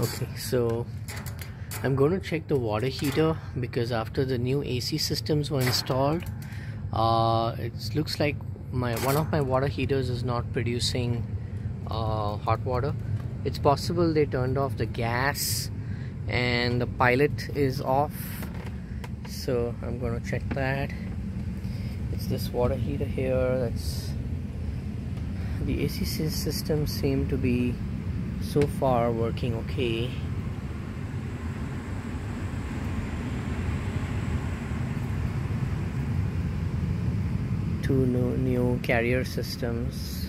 Okay, so I'm going to check the water heater because after the new AC systems were installed, it looks like one of my water heaters is not producing hot water. It's possible they turned off the gas and the pilot is off, so I'm going to check that. It's this water heater here. The AC system seem to be so far working okay. Two new carrier systems.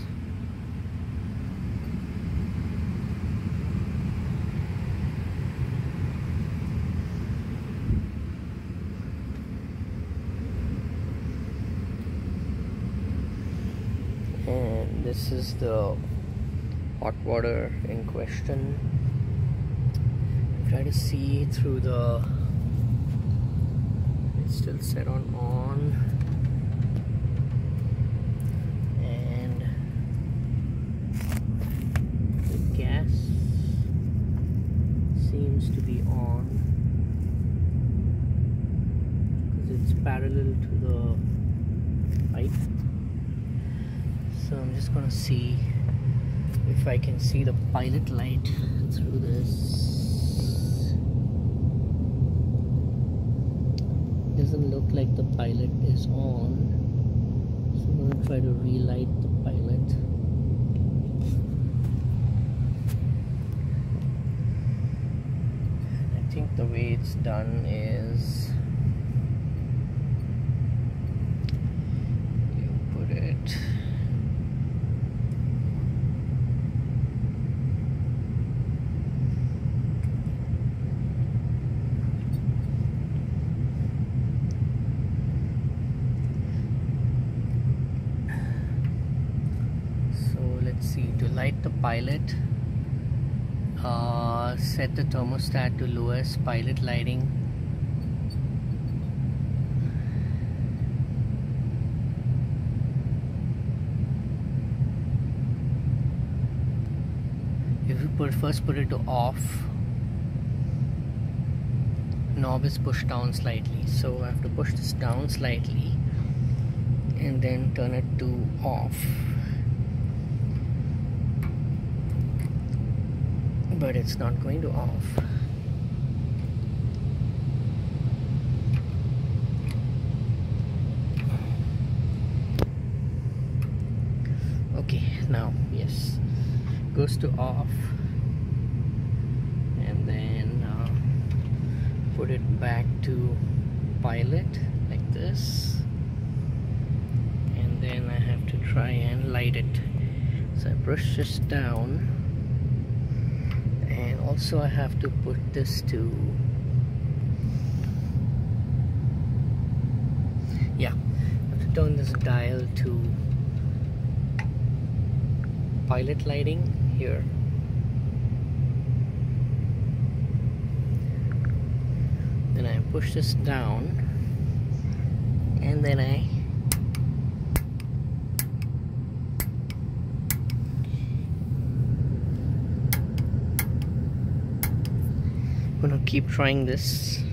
And this is the hot water in question. Try to see through it's still set on and the gas seems to be on because it's parallel to the pipe. So I'm just gonna see if I can see the pilot light through this. Doesn't look like the pilot is on, so I'm gonna try to relight the pilot. I think the way it's done is you put it to light the pilot, set the thermostat to lowest pilot lighting. If you first put it to off, knob is pushed down slightly, so I have to push this down slightly and then turn it to off. But it's not going to off. Okay, now yes, goes to off, and then put it back to pilot like this, and then I have to try and light it. So I push this down. And also I have to put this to, I have to turn this dial to pilot lighting here. Then I push this down, and then I'm gonna keep trying this.